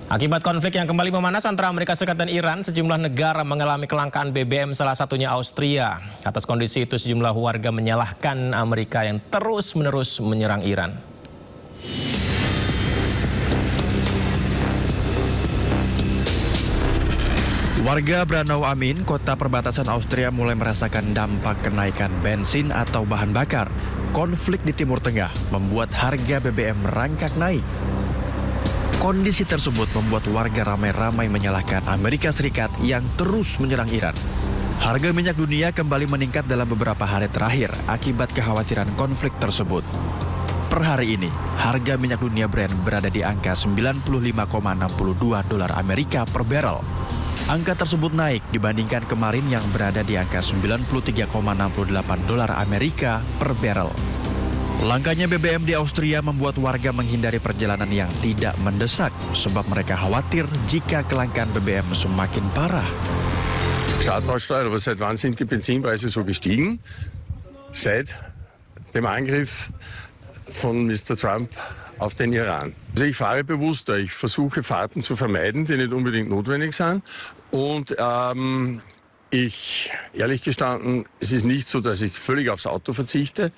Akibat konflik yang kembali memanas antara Amerika Serikat dan Iran, sejumlah negara mengalami kelangkaan BBM, salah satunya Austria. Atas kondisi itu, sejumlah warga menyalahkan Amerika yang terus-menerus menyerang Iran. Warga Branau Amin, kota perbatasan Austria, mulai merasakan dampak kenaikan bensin atau bahan bakar. Konflik di Timur Tengah membuat harga BBM merangkak naik. Kondisi tersebut membuat warga ramai-ramai menyalahkan Amerika Serikat yang terus menyerang Iran. Harga minyak dunia kembali meningkat dalam beberapa hari terakhir akibat kekhawatiran konflik tersebut. Per hari ini, harga minyak dunia Brent berada di angka 95,62 dolar Amerika per barrel. Angka tersebut naik dibandingkan kemarin yang berada di angka 93,68 dolar Amerika per barrel. Langkanya BBM di Austria membuat warga menghindari perjalanan yang tidak mendesak sebab mereka khawatir jika kelangkaan BBM semakin parah. Staatssteuer, aber seit wann sind die Benzinpreise so gestiegen? Seit dem Angriff von Mr. Trump auf den Iran. Also ich fahre bewusster, ich versuche Fahrten zu vermeiden, die nicht unbedingt notwendig sind. Und ehrlich gestanden, es ist nicht so, dass ich völlig aufs Auto verzichte.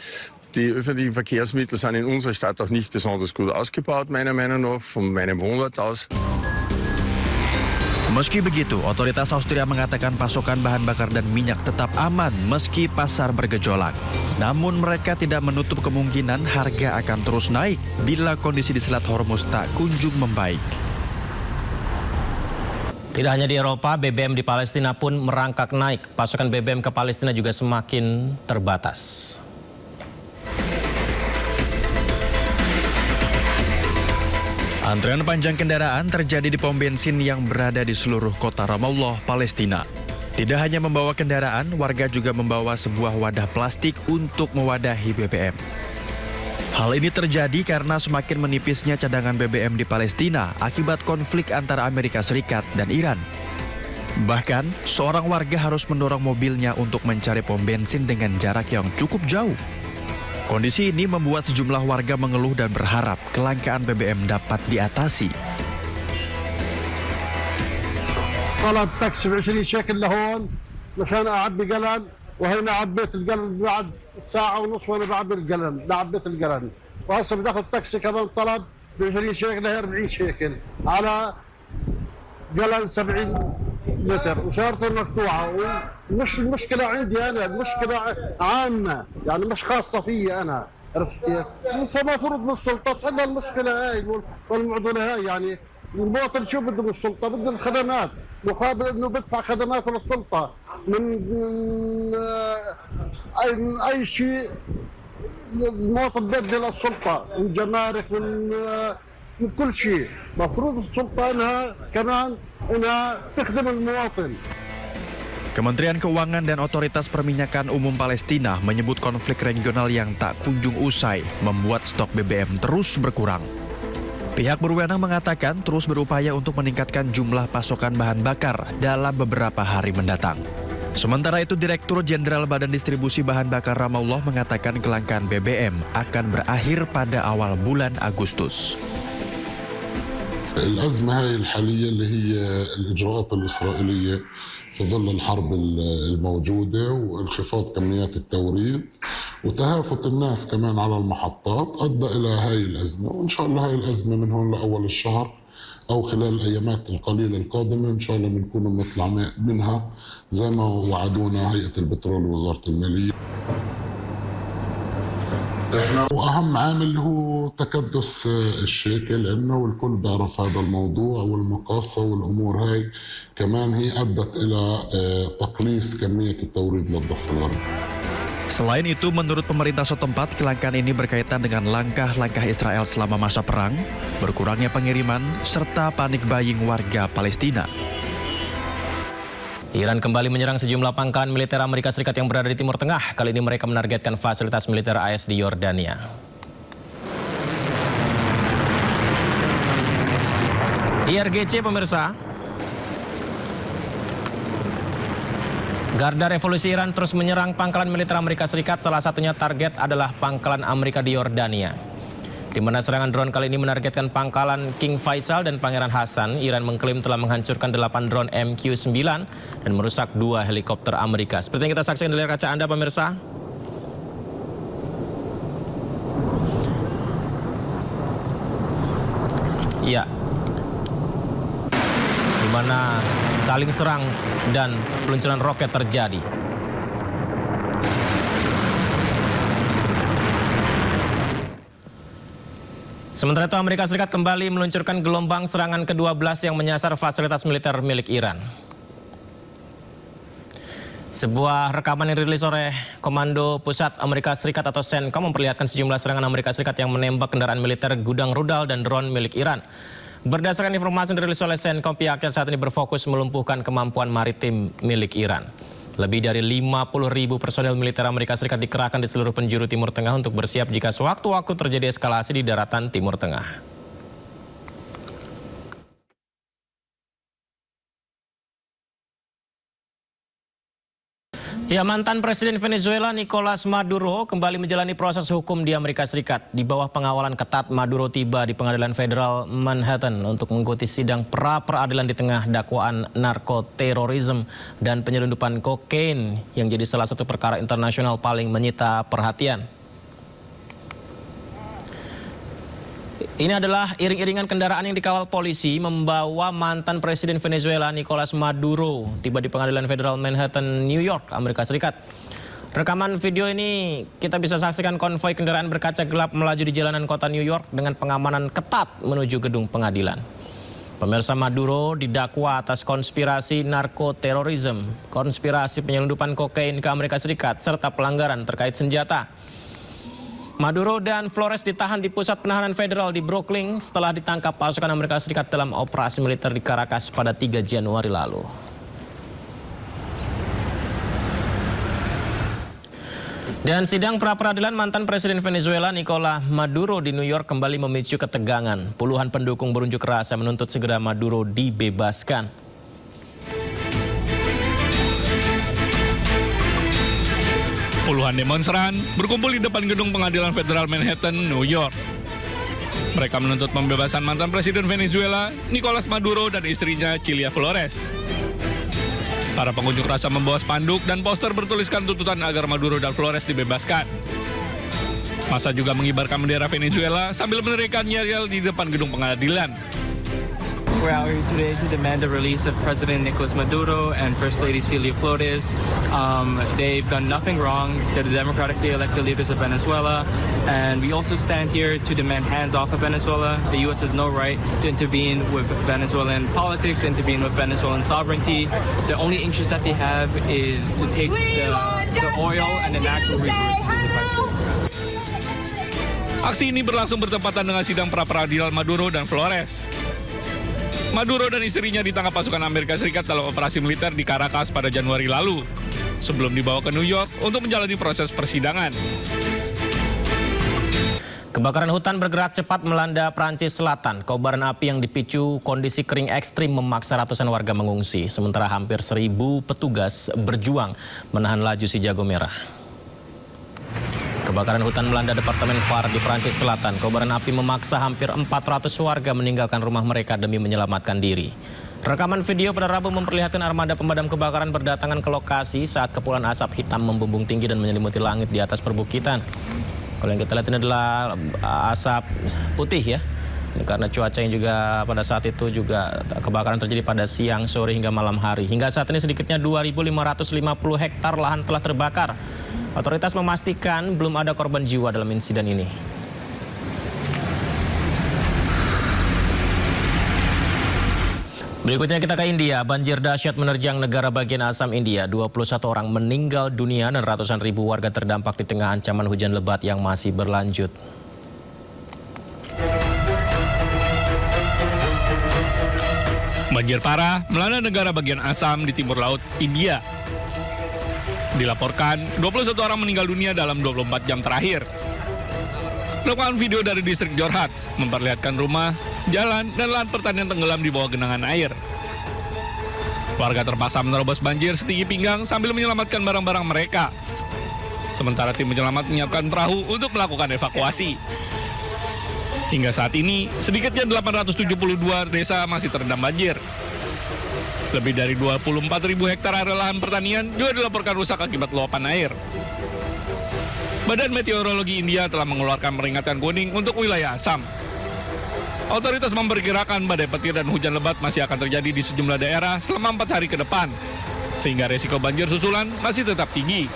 Die öffentlichen Verkehrsmittel sind in unserer Stadt auch nicht besonders gut ausgebaut, meiner Meinung nach, von meinem Wohnort aus. Meski begitu, otoritas Austria mengatakan pasokan bahan bakar dan minyak tetap aman meski pasar bergejolak. Namun mereka tidak menutup kemungkinan harga akan terus naik bila kondisi di Selat Hormuz tak kunjung membaik. Tidak hanya di Eropa, BBM di Palestina pun merangkak naik. Pasokan BBM ke Palestina juga semakin terbatas. Antrean panjang kendaraan terjadi di pom bensin yang berada di seluruh kota Ramallah, Palestina. Tidak hanya membawa kendaraan, warga juga membawa sebuah wadah plastik untuk mewadahi BBM. Hal ini terjadi karena semakin menipisnya cadangan BBM di Palestina akibat konflik antara Amerika Serikat dan Iran. Bahkan, seorang warga harus mendorong mobilnya untuk mencari pom bensin dengan jarak yang cukup jauh. Kondisi ini membuat sejumlah warga mengeluh dan berharap kelangkaan BBM dapat diatasi. طلب تاكسي ب 20 شيكل لهون مشان اعبي جلن وهنا عبيت الجلن بعد ساعة ونص وانا بعبي الجلن عبيت الجلن وهسه بدي اخذ تاكسي كمان طلب ب 20 شيكل ل 40 شيكل على جلن 70 لتر وشارته مقطوعة. ومش المشكلة عندي انا، المشكلة عامة يعني مش خاصة في انا، عرفت كيف؟ فمفروض من السلطة تحل المشكلة هاي والمعضلة هاي. يعني المواطن شو بده من السلطة؟ بده الخدمات مقابل انه بدفع خدمات للسلطة من اي شيء المواطن بده للسلطة، من جمارك من كل شيء. مفروض السلطة انها كمان انها تخدم المواطن. Kementerian Keuangan dan Otoritas Perminyakan Umum Palestina menyebut konflik regional yang tak kunjung usai membuat stok BBM terus berkurang. Pihak berwenang mengatakan terus berupaya untuk meningkatkan jumlah pasokan bahan bakar dalam beberapa hari mendatang. Sementara itu, Direktur Jenderal Badan Distribusi Bahan Bakar Ramallah mengatakan kelangkaan BBM akan berakhir pada awal bulan Agustus. الأزمة هاي الحالية اللي هي الإجراءات الإسرائيلية في ظل الحرب الموجودة وانخفاض كميات التوريد وتهافت الناس كمان على المحطات أدى إلى هاي الأزمة. وإن شاء الله هاي الأزمة من هون لأول الشهر أو خلال الأيامات القليلة القادمة إن شاء الله بنكون نطلع منها زي ما وعدونا هيئة البترول ووزارة المالية. وأهم عامل هو تكدس الشيكل، لأنه الكل بيعرف هذا الموضوع والمقاصة والأمور هاي كمان هي أدت إلى تقليص كمية التوريد للضفة الغربية. Selain itu, menurut pemerintah setempat, kelangkaan ini berkaitan dengan langkah-langkah Israel selama masa perang, berkurangnya pengiriman, serta panik buying warga Palestina. Iran kembali menyerang sejumlah pangkalan militer Amerika Serikat yang berada di Timur Tengah. Kali ini mereka menargetkan fasilitas militer AS di Yordania. IRGC pemirsa. Garda Revolusi Iran terus menyerang pangkalan militer Amerika Serikat. Salah satunya target adalah pangkalan Amerika di Yordania. Di mana serangan drone kali ini menargetkan pangkalan King Faisal dan Pangeran Hasan, Iran mengklaim telah menghancurkan 8 drone MQ-9 dan merusak 2 helikopter Amerika. Seperti yang kita saksikan di layar kaca Anda, pemirsa. Ya, di mana saling serang dan peluncuran roket terjadi. Sementara itu, Amerika Serikat kembali meluncurkan gelombang serangan ke-12 yang menyasar fasilitas militer milik Iran. Sebuah rekaman yang dirilis oleh Komando Pusat Amerika Serikat atau CENTCOM memperlihatkan sejumlah serangan Amerika Serikat yang menembak kendaraan militer, gudang rudal, dan drone milik Iran. Berdasarkan informasi yang dirilis oleh CENTCOM, pihaknya saat ini berfokus melumpuhkan kemampuan maritim milik Iran. Lebih dari 50.000 personel militer Amerika Serikat dikerahkan di seluruh penjuru Timur Tengah untuk bersiap jika sewaktu-waktu terjadi eskalasi di daratan Timur Tengah. Ya, mantan Presiden Venezuela Nicolas Maduro kembali menjalani proses hukum di Amerika Serikat. Di bawah pengawalan ketat, Maduro tiba di Pengadilan Federal Manhattan untuk mengikuti sidang pra-peradilan di tengah dakwaan narkoterorisme dan penyelundupan kokain yang jadi salah satu perkara internasional paling menyita perhatian. Ini adalah iring-iringan kendaraan yang dikawal polisi membawa mantan Presiden Venezuela Nicolas Maduro tiba di Pengadilan Federal Manhattan, New York, Amerika Serikat. Rekaman video ini kita bisa saksikan konvoi kendaraan berkaca gelap melaju di jalanan kota New York dengan pengamanan ketat menuju gedung pengadilan. Pemirsa, Maduro didakwa atas konspirasi narkoterorisme, konspirasi penyelundupan kokain ke Amerika Serikat, serta pelanggaran terkait senjata. Maduro dan Flores ditahan di pusat penahanan federal di Brooklyn setelah ditangkap pasukan Amerika Serikat dalam operasi militer di Caracas pada 3 Januari lalu. Dan sidang pra-peradilan mantan Presiden Venezuela Nicolas Maduro di New York kembali memicu ketegangan. Puluhan pendukung berunjuk rasa menuntut segera Maduro dibebaskan. Puluhan demonstran berkumpul di depan gedung pengadilan federal Manhattan, New York. Mereka menuntut pembebasan mantan Presiden Venezuela, Nicolas Maduro, dan istrinya, Cilia Flores. Para pengunjuk rasa membawa spanduk dan poster bertuliskan tuntutan agar Maduro dan Flores dibebaskan. Massa juga mengibarkan bendera Venezuela sambil meneriakkan yel-yel di depan gedung pengadilan. We're out here today to demand the release of President Nicolas Maduro and First Lady Cilia Flores. They've done nothing wrong. They're the democratically elected leaders of Venezuela. And we also stand here to demand hands off of Venezuela. The U.S. has no right to intervene with Venezuelan politics, intervene with Venezuelan sovereignty. The only interest that they have is to take the oil and the natural resources. Aksi ini berlangsung bertepatan dengan sidang pra-peradilan Maduro dan Flores. Maduro dan istrinya ditangkap pasukan Amerika Serikat dalam operasi militer di Caracas pada Januari lalu, sebelum dibawa ke New York untuk menjalani proses persidangan. Kebakaran hutan bergerak cepat melanda Prancis Selatan. Kobaran api yang dipicu kondisi kering ekstrim memaksa ratusan warga mengungsi, sementara hampir 1.000 petugas berjuang menahan laju si jago merah. Kebakaran hutan melanda Departemen Var di Prancis Selatan. Kobaran api memaksa hampir 400 warga meninggalkan rumah mereka demi menyelamatkan diri. Rekaman video pada Rabu memperlihatkan armada pemadam kebakaran berdatangan ke lokasi saat kepulan asap hitam membumbung tinggi dan menyelimuti langit di atas perbukitan. Kalau yang kita lihat ini adalah asap putih ya. Ini karena cuaca yang juga pada saat itu juga kebakaran terjadi pada siang, sore hingga malam hari. Hingga saat ini sedikitnya 2.550 hektar lahan telah terbakar. Otoritas memastikan belum ada korban jiwa dalam insiden ini. Berikutnya kita ke India. Banjir dahsyat menerjang negara bagian Assam, India. 21 orang meninggal dunia dan ratusan ribu warga terdampak di tengah ancaman hujan lebat yang masih berlanjut. Banjir parah melanda negara bagian Assam di timur laut India. Dilaporkan 21 orang meninggal dunia dalam 24 jam terakhir. Rekaman video dari distrik Jorhat memperlihatkan rumah, jalan, dan lahan pertanian tenggelam di bawah genangan air. Warga terpaksa menerobos banjir setinggi pinggang sambil menyelamatkan barang-barang mereka. Sementara tim penyelamat menyiapkan perahu untuk melakukan evakuasi. Hingga saat ini, sedikitnya 872 desa masih terendam banjir. Lebih dari 24.000 hektar area lahan pertanian juga dilaporkan rusak akibat luapan air. Badan Meteorologi India telah mengeluarkan peringatan kuning untuk wilayah Assam. Otoritas memperkirakan badai petir dan hujan lebat masih akan terjadi di sejumlah daerah selama 4 hari ke depan, sehingga resiko banjir susulan masih tetap tinggi.